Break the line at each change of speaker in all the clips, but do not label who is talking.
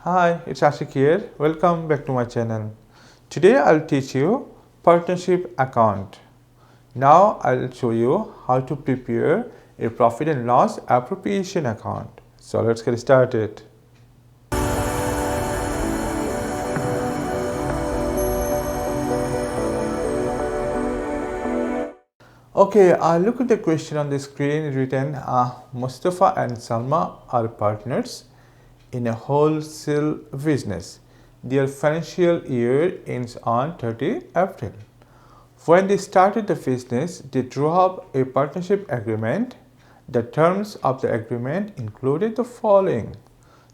Hi, it's Ashik here. Welcome back to my channel. Today I'll teach you partnership account. Now I'll show you how to prepare a profit and loss appropriation account. So let's get started. Okay, look at the question on the screen written Mustafa and Salma are partners in a wholesale business. Their financial year ends on 30 April. When they started the business, they drew up a partnership agreement. The terms of the agreement included the following.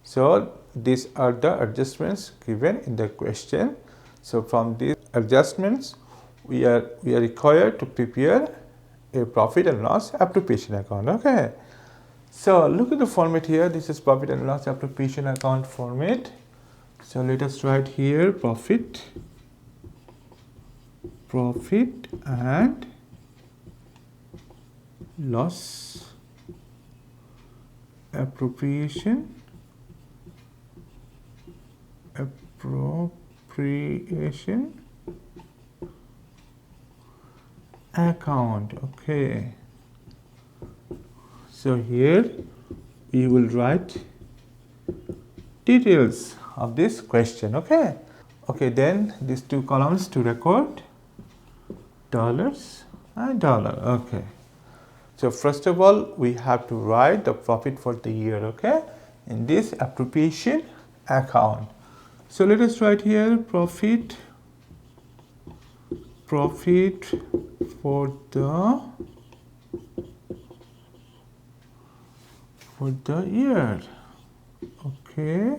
So these are the adjustments given in the question. So from these adjustments, we are required to prepare a profit and loss appropriation account. Okay. So look at the format here. This is profit and loss appropriation account format. So let us write here profit and loss appropriation account. Okay, so here we will write details of this question. Okay, then these two columns to record dollars and dollar. Okay, so first of all we have to write the profit for the year, okay, in this appropriation account. So let us write here profit for the year. Okay,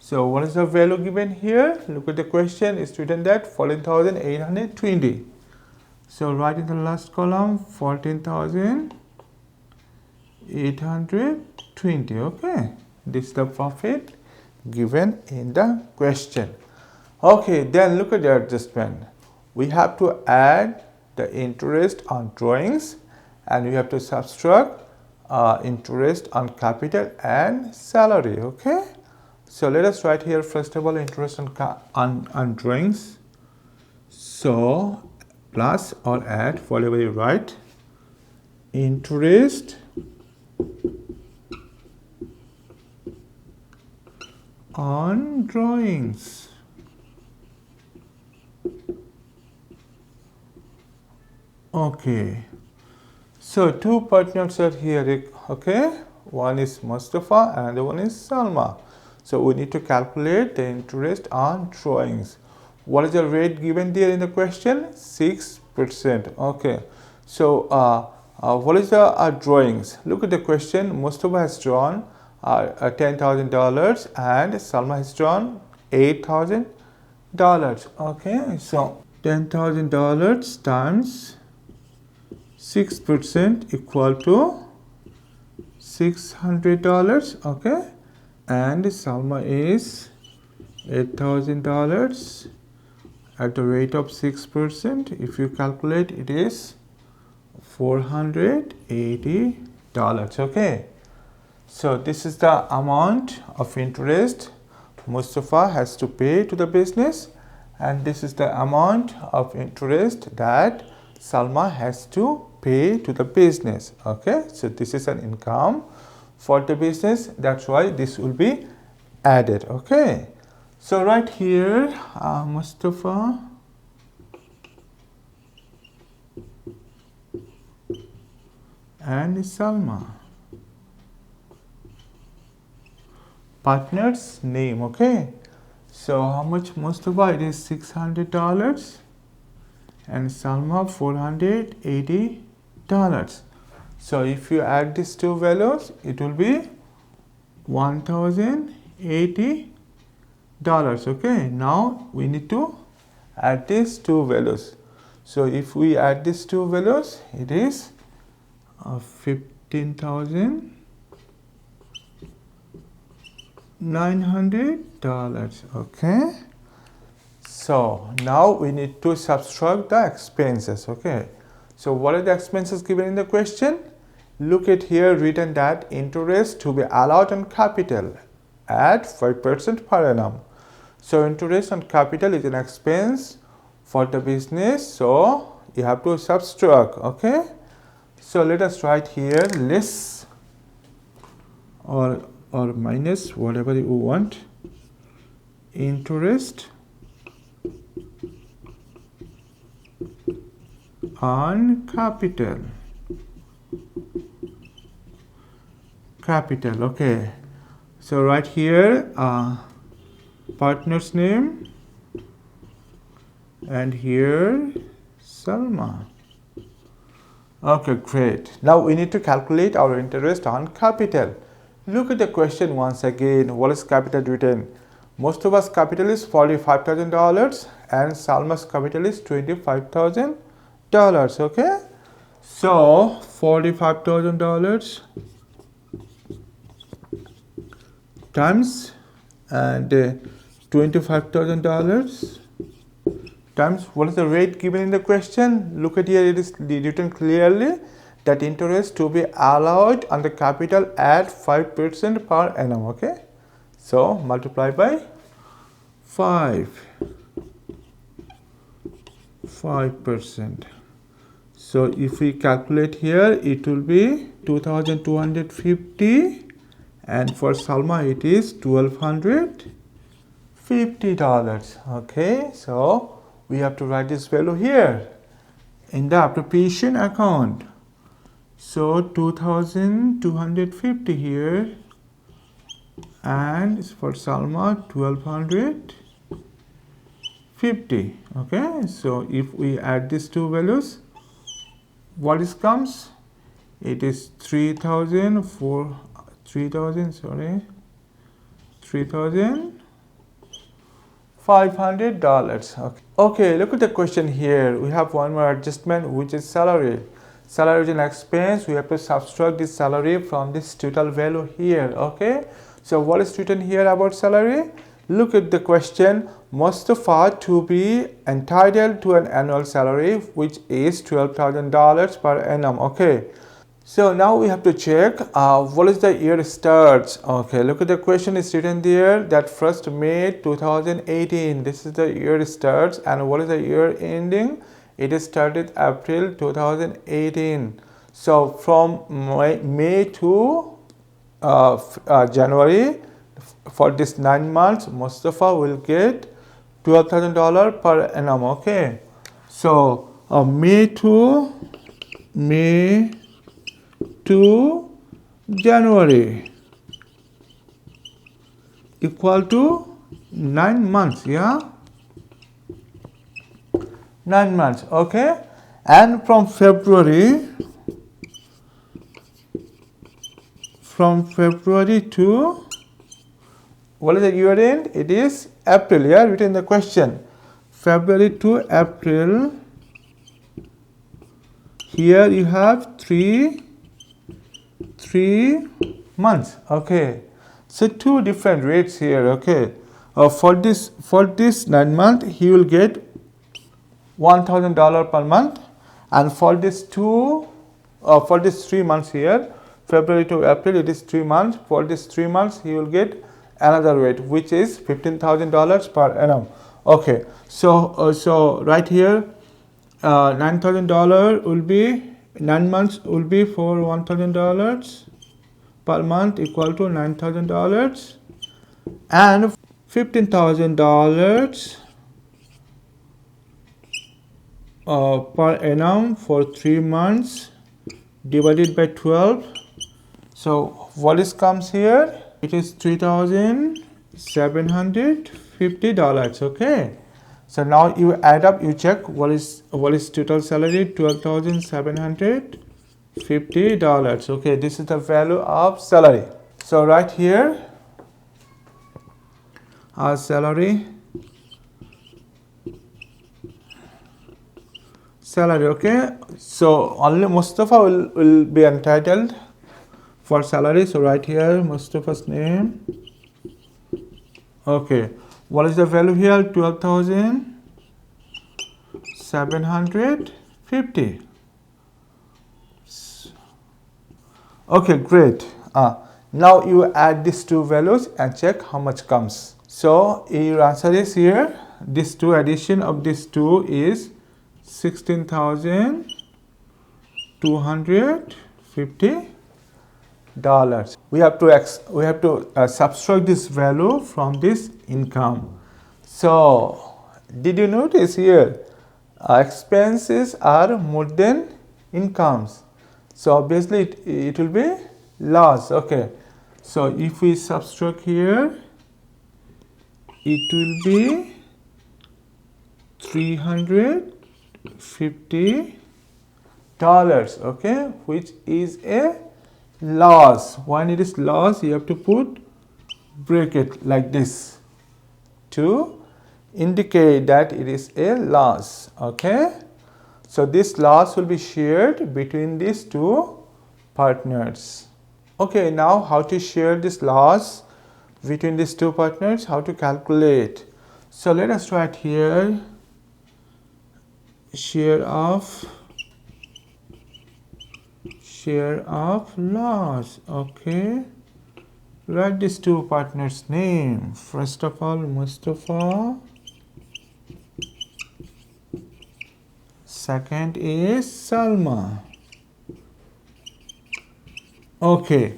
so what is the value given here? Look at the question. It's written that 14,820. So write in the last column 14,820. Okay, this is the profit given in the question. Okay, then look at the adjustment. We have to add the interest on drawings, and we have to subtract interest on capital and salary. Okay, so let us write here first of all interest on drawings. So plus or add, whatever you write, interest on drawings. Okay, so two partners are here. Okay, one is Mustafa and the one is Salma. So we need to calculate the interest on drawings. What is the rate given there in the question? 6%. Okay, so what is the drawings? Look at the question. Mustafa has drawn $10,000 and Salma has drawn $8,000. Okay, so $10,000 times 6% equal to $600. Okay, and Salma is $8,000 at the rate of 6%. If you calculate, it is $480. Okay, so this is the amount of interest Mustafa has to pay to the business, and this is the amount of interest that Salma has to pay to the business. Okay, so this is an income for the business. That's why this will be added. Okay, so right here Mustafa and Salma, partner's name. Okay, so how much Mustafa? It is $600 and Salma $480. So if you add these two values, it will be $1,080. Okay, now we need to add these two values. So if we add these two values, it is $15,900. Okay, so now we need to subtract the expenses. Okay, so what are the expenses given in the question? Look at here written that interest to be allowed on capital at 5% per annum. So interest on capital is an expense for the business, so you have to subtract. Okay, so let us write here less or minus, whatever you want, interest on capital. Okay, so right here partner's name, and here Salma. Okay, great. Now we need to calculate our interest on capital. Look at the question once again. What is capital written? Mustafa's capital is $45,000 and Salma's capital is $25,000. Okay, so $45,000 times and $25,000 times what is the rate given in the question. Look at here, it is written clearly that interest to be allowed on the capital at 5% per annum. Okay, so multiply by 5%. So if we calculate here, it will be 2,250, and for Salma it is $1,250. Okay, so we have to write this value here in the appropriation account. So 2,250 here, and for Salma 1,250. Okay, so if we add these two values, what is comes? It is $3,500. Okay, look at the question here. We have one more adjustment, which is salary. Salary is an expense. We have to subtract this salary from this total value here. Okay, so what is written here about salary? Look at the question. Mustafa to be entitled to an annual salary which is $12,000 per annum. Okay, so now we have to check what is the year starts. Okay, look at the question is written there that 1st May 2018. This is the year starts, and what is the year ending? It is started April 2018. So from May to January, for this 9 months, Mustafa will get $12,000 per annum. Okay, so May to January equal to 9 months. Yeah, 9 months. Okay, and from February to what is the year end? It is April. Yeah, written in the question. February to April. Here you have three months. Okay, so two different rates here. Okay, for this 9 months he will get $1,000 per month, and for this 3 months here, February to April, it is 3 months. For this 3 months he will get another rate, which is $15,000 per annum. Okay, so right here $9,000 will be 9 months will be for $1,000 per month equal to $9,000, and $15,000 per annum for 3 months divided by 12. So what is comes here? It is $3,750. Okay, so now you add up, you check what is total salary. $12,750. Okay, this is the value of salary. So right here our salary. Okay, so only Mustafa will be entitled for salary. So right here Mustafa's name. Okay, what is the value here? 12,750. Okay, great. Now you add these two values and check how much comes. So your answer is here. This two addition of these two is $16,250. We have to subtract this value from this income. So did you notice here expenses are more than incomes? So obviously it will be loss. Okay, so if we subtract here, it will be $350, okay, which is a loss. When it is loss, you have to put bracket like this to indicate that it is a loss. Okay, so this loss will be shared between these two partners. Okay, now how to share this loss between these two partners, how to calculate. So let us write here share of loss. Okay, write these two partners' name. First of all, Mustafa. Second is Salma. Okay,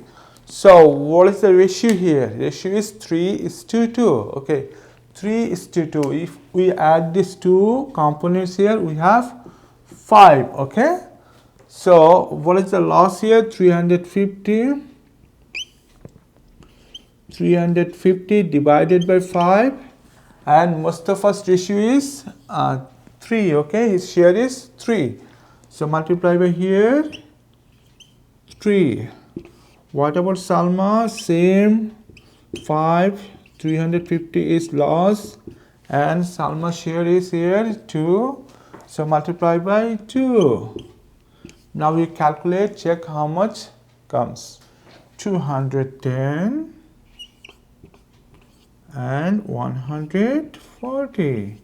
so what is the ratio here? Ratio is 3:2. Okay, 3:2. If we add these two components here, we have 5. Okay, so what is the loss here? 350 divided by 5, and Mustafa's ratio is 3. Okay, his share is 3. So multiply by here 3. What about Salma? Same 5. 350 is loss, and Salma's share is here 2. So multiply by 2. Now we calculate, check how much comes. 210 and 140.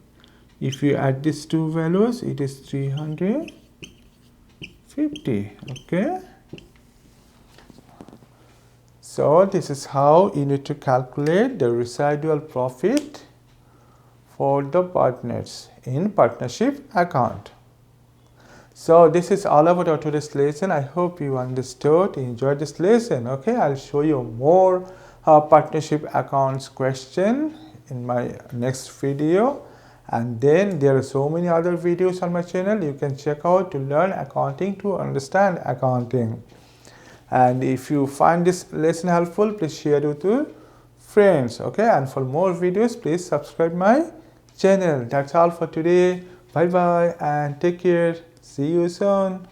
If you add these two values, it is 350. Okay. So this is how you need to calculate the residual profit for the partners in partnership account. So this is all about our today's lesson. I hope you understood, enjoyed this lesson. Okay, I'll show you more partnership accounts question in my next video. And then there are so many other videos on my channel you can check out to learn accounting, to understand accounting. And if you find this lesson helpful, please share it with your friends. Okay, and for more videos, please subscribe my channel. That's all for today. Bye bye and take care. See you soon.